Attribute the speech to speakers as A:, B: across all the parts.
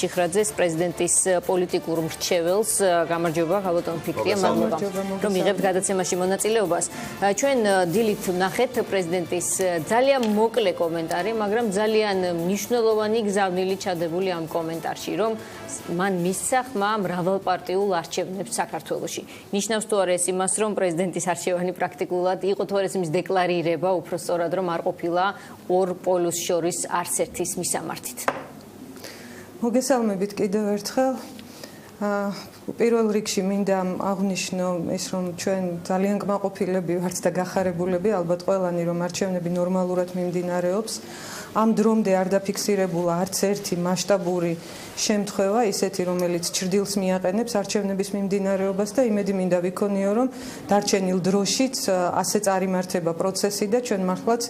A: ჩიხრაძეს პრეზიდენტის პოლიტიკურ მრჩეველს გამარჯობა ხალბატონ ფიქრია მადლობა რომ იღებთ გადაცემაში მონაწილეობას ჩვენ დილით ვნახეთ პრეზიდენტის ძალიან მოკლე კომენტარი მაგრამ ძალიან მნიშვნელოვანი გზავნილი ჩადებული ამ კომენტარში რომ მან მისცა ხმა მრავალპარტიულ არჩევნებს საქართველოში ნიშნავს თუ არა ეს იმას რომ პრეზიდენტის არჩევანი პრაქტიკულად იყო თუ არა ეს იმის დეკლარირება უფრო სწორად რომ არ ყოფილა ორ პოლუს შორის არც ერთის მისამართით
B: მოგესალმებით კიდევ ერთხელ პირველ რიგში მინდა აღვნიშნო ის რომ ჩვენ ძალიან კმაყოფილები ვართ და გახარებულები ალბათ ყველანი რომ არჩევნები ნორმალურად მიმდინარეობს ამ დრომდე არ დაფიქსირებულა არც ერთი მასშტაბური შემთხვევა ისეთი რომელიც ჭრდილს მიაყენებს არჩევნების მიმდინარეობას და იმედი მინდა ვიქონიო რომ დარჩენილ დროშიც ასე წარიმართება პროცესი და ჩვენ მართლაც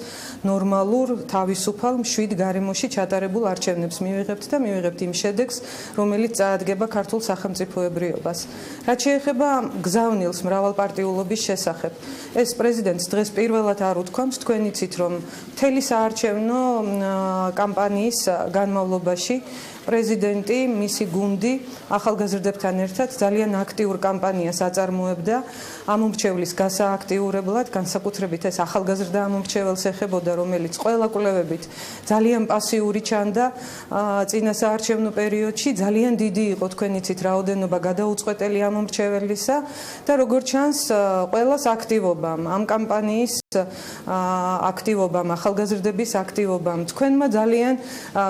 B: ნორმალურ თავისუფალ მშვიდ გარემოში ჩატარებულ არჩევნებს მივიღებთ და მივიღებთ იმ შედეგს რომელიც წაადგება ქართულ სახელმწიფოებრიობას რაც შეეხება გზავნილს მრავალპარტიულობის შესახებ ეს პრეზიდენტს დღეს პირველად არ უთქვამს თქვენ იცით რომ მთელი საარჩევნო კამპანიის განმავლობაში პრეზიდენტი, მისი გუნდი ახალგაზრდებთან ერთად ძალიან აქტიურ კამპანიას აწარმოებდა ამომრჩევლის გასააქტიურებლად, განსაკუთრებით ეს ახალგაზრდა ამომრჩეველს ეხებოდა, რომელიც ყველა კვლევებით ძალიან პასიური ჩანდა წინა საარჩევნო პერიოდში, ძალიან დიდი იყო თქვენ იცით რაოდენობა გადაუწყვეტელი ამომრჩეველისა და როგორც ჩანს, ყველას აქტივობამ, ამ კამპანიის აქტივობამ, ახალგაზრდების აქტივობამ, თქვენმა ძალიან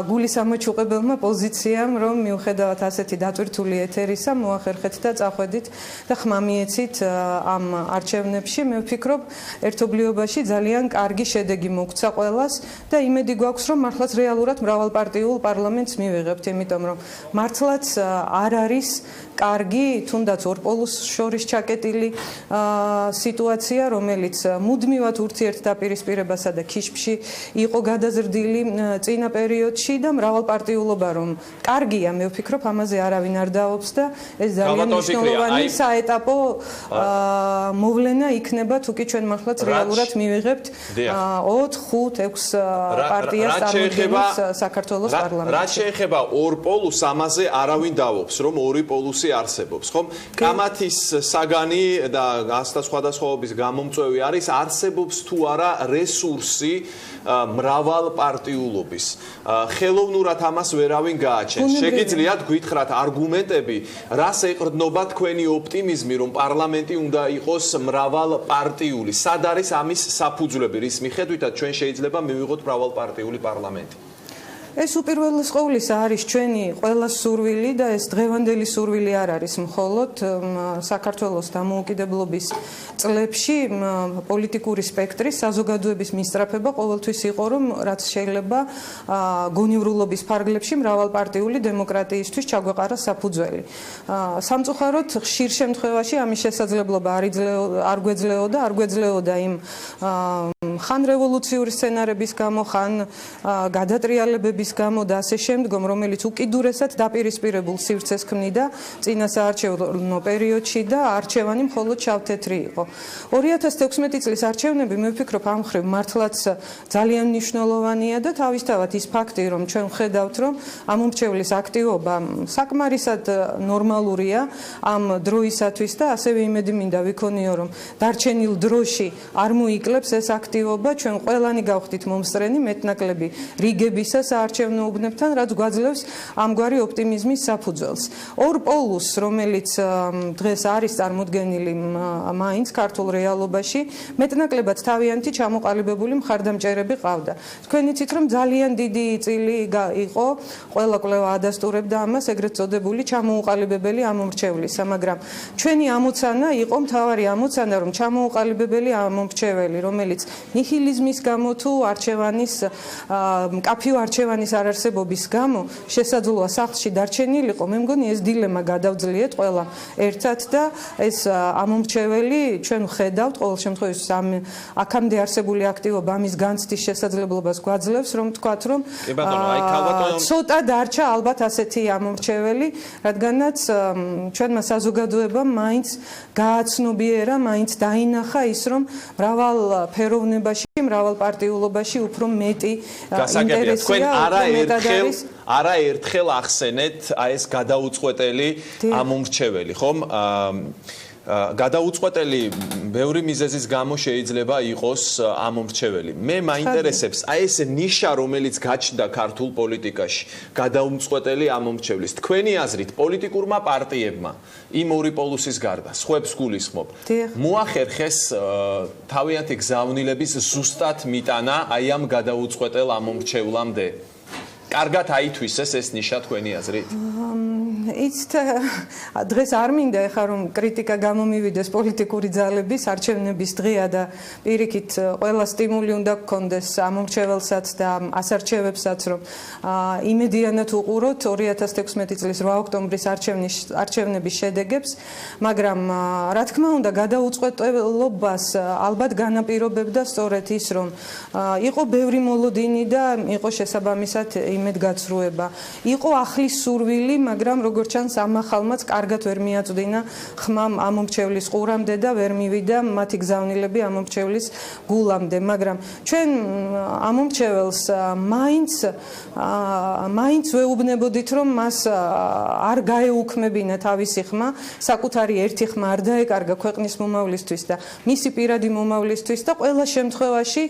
B: გულისამოჩუყებელმა პოზიციამ, რომ მიუხედავად ასეთი დატვირთული ეთერისა, მოახერხეთ და წახვედით და ხმა მიეცით ამ არჩევნებში, მე ვფიქრობ, ერთობლიობაში ძალიან კარგი შედეგი მოგცა ყველას და იმედი გვაქვს, რომ მართლაც რეალურად მრავალპარტიულ პარლამენტს მივიღებთ, იმიტომ რომ მართლაც არ არის კარგი, თუნდაც ორ პოლუს შორის ჩაკეტილი სიტუაცია, რომელიც მუდმივად ურთიერთდაპირისპირებასა და ქიშფში იყო გადაზრდილი წინა პერიოდში და მრავალპარტიულობა რომ კარგია, მე ვფიქრობ, ამაზე არავინ არ დაობს და ეს ძალიან მნიშვნელოვანი საეტაპო მოვლენა იქნება, თუ კი ჩვენ მართლაც რეალურად მივიღებთ 4-5-6 პარტიას წარმოადგენს საქართველოს პარლამენტში.
C: რაც შეეხება ორ პოლუსს, ამაზე არავინ დაობს, რომ ორი პოლუსი არსებობს, ხომ? კამათის საგანი და ასთა სხვადასხვაობის გამომწვევი არის, არსებობს თუ არა რესურსი მრავალპარტიულობის. ხელოვნურად ამას ვერავინ გააჩენს. შეგიძლიათ გითხრათ არგუმენტები, რას ეყრდნობა თქვენი ოპტიმიზმი, რომ პარლამენტი უნდა იყოს მრავალპარტიული. სად არის ამის საფუძვლები, რის მიხედვითაც ჩვენ შეიძლება მივიღოთ მრავალპარტიული პარლამენტი?
B: ეს უპირველეს ყოვლისა არის ჩვენი ყველას სურვილი და ეს დღევანდელი სურვილი არ არის მხოლოდ საქართველოს დამოუკიდებლობის წლებში პოლიტიკური სპექტრის საზოგადოების მისწრაფება ყოველთვის იყო რომ რაც შეიძლება გონივრულობის ფარგლებში მრავალპარტიული დემოკრატიისთვის ჩაგვეყარა საფუძველი. სამწუხაროდ ხშირ შემთხვევაში ამის შესაძლებლობა არ გვეძლეოდა იმ ხან რევოლუციური სცენარების გამო, ხან გადატრიალებების გამო და ასე შემდგომ, რომელიც უკიდურესად დაპირისპირებულ სივრცეს ქმნიდა წინა საარჩევნო პერიოდში და არჩევანი მხოლოდ შავ-თეთრი იყო. 2016 წლის არჩევნები, მე ვფიქრობ, ამ მხრივ მართლაც ძალიან მნიშვნელოვანია და თავისთავად ის ფაქტი, რომ ჩვენ ვხედავთ, რომ ამომრჩევლის აქტივობა საკმარისად ნორმალურია ამ დროისათვის და ასევე იმედი მინდა ვიქონიო, რომ დარჩენილ დროში არ მოიკლებს ეს აქტივობა, ჩვენ ყველანი გავხდით მომსწრენი მეტნაკლები რიგებისა საარჩევნო უბნებთან, რაც გვაძლევს ამგვარი ოპტიმიზმის საფუძველს. ორ პოლუს, რომელიც დღეს არის წარმოდგენილი მაინც ქართულ რეალობაში, მეტნაკლებად თავიანთი ჩამოყალიბებული მხარდამჭერები ყავდა. თქვენ იცით, რომ ძალიან დიდი წილი იყო, ყველა კვლევა ადასტურებდა ამას, ეგრეთ წოდებული ჩამოუყალიბებელი ამომრჩევლისა, მაგრამ ჩვენი ამოცანა იყო მთავარი ამოცანა, რომ ჩამოუყალიბებელი ამომრჩეველი, რომელიც ნიჰილიზმის გამო თუ არჩევანის მკაფიო არჩევანის არარსებობის გამო შესაძლოა სახლში დარჩენილიყო, მე მგონი ეს დილემა გადავძლიეთ ყველა ერთად და ეს ამომრჩეველი ჩვენ ვხედავთ ყოველ შემთხვევაში აქამდე არსებული აქტივობა ამის განცდის შესაძლებლობას გვაძლევს, რომ თქვათ, რომ ცოტა დარჩა ალბათ ასეთი ამომრჩეველი, რადგანაც ჩვენმა საზოგადოებამ მაინც გააცნობიერა, მაინც დაინახა ის, რომ მრავალ ფეროვნებაში მრავალპარტიულობაში უფრო მეტი
C: გასაგებია თქვენ
B: ინტერესია
C: არაერთხელ ახსენეთ აი ეს გადაუწყვეტელი ამომრჩეველი ხომ გადაუწყვეტელი ბევრი მიზეზის გამო შეიძლება იყოს ამომრჩეველი. მე მაინტერესებს აი ეს ნიშა რომელიც გაჩნდა ქართულ პოლიტიკაში გადაუწყვეტელი ამომრჩევლის. თქვენი აზრით პოლიტიკურმა პარტიებმა იმ ორი პოლუსის გარდა სხვებს გულისხმობ. მოახერხეს თავიანთი გზავნილების ზუსტად მიტანა აი ამ გადაუწყვეტელ ამომრჩევლამდე. კარგად აითვისეს ეს ნიშა თქვენი აზრით?
B: იცით დღეს არ მინდა ეხლა რომ კრიტიკა გამომივიდეს პოლიტიკური ძალების არჩევნების დღეა და პირიქით ყველა სტიმული უნდა გქონდეს ამომრჩეველსაც და ასარჩევებსაც რომ იმედიანად უყუროთ 2016 წლის 8 ოქტომბრის არჩევნების შედეგებს მაგრამ რა თქმა უნდა გადაუწყვეტლობას ალბათ განაპირობებდა სწორედ ის რომ იყო ბევრი მოლოდინი და იყო შესაბამისად იმედგაცრუება იყო ახლის სურვილი მაგრამ როგორც ჩანს ამ ახალმაც კარგად ვერ მიაწვდინა ხმამ ამომრჩევლის ყურამდე და ვერ მივიდა მათი გზავნილები ამომრჩევლის გულამდე მაგრამ ჩვენ ამომრჩეველს მაინც ვეუბნებოდით რომ მას არ გაეუქმებინა თავისი ხმა საკუთარი ერთი ხმა არ დაეკარგა ქვეყნის მომავლისთვის და მისი პირადი მომავლისთვის და ყველა შემთხვევაში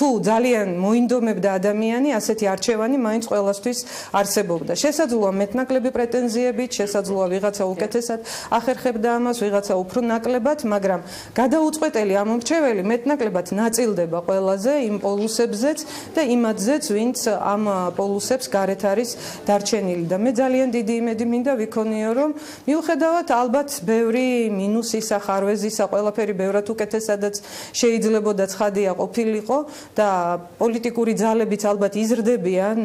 B: თუ ძალიან მოინდომებდა ადამიანი ასეთი არჩევანი მაინც ყველასთვის არსებობდა შესაძლოა მეტნაკლები პრეტენზიებით შესაძლოა ვიღაცა უკეთესად ახერხებდა ამას ვიღაცა უფრო ნაკლებად მაგრამ გადაუწყვეტელი ამომრჩეველი მეტნაკლებად ნაწილდება ყველაზე იმ პოლუსებზეც და იმათზეც ვინც ამ პოლუსებს გარეთ არის დარჩენილი და მე ძალიან დიდი იმედი მინდა ვიქონიო რომ მიუხედავად ალბათ ბევრი მინუსისა ხარვეზისა ყველაფერი ბევრად უკეთესადაც შეიძლებოდა ცხადია ყოფილიყო და პოლიტიკური ძალებიც ალბათ იზრდებიან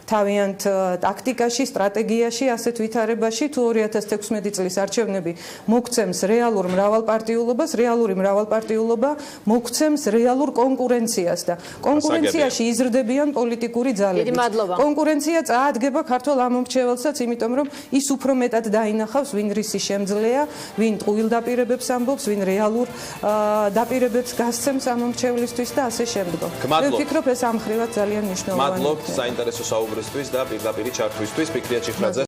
B: თავიანთ ტაქტიკაში, სტრატეგიაში, ასეთ ვითარებაში თუ 2016 წლის არჩევნები მოგცემს რეალურ მრავალპარტიულობას, რეალური მრავალპარტიულობა მოგცემს რეალურ კონკურენციას და კონკურენციაში იზრდებიან პოლიტიკური ძალები. კონკურენცია წაადგება ქართულ ამომრჩეველსაც, იმიტომ რომ ის უფრო მეტად დაინახავს, ვინ რისი შემძლეა, ვინ ტყუილ დაპირებებს ამბობს, ვინ რეალურ დაპირებებს გასცემს ამომრჩევლისთვის და ასე შემდგომ. მე ვფიქრობ ეს ამ ხრივად ძალიან მნიშვნელოვანია.
C: მადლობთ საინტერესო საუბრისთვის და პირდაპირ ჩართვისთვის. ფიქრია ჭიხრაძე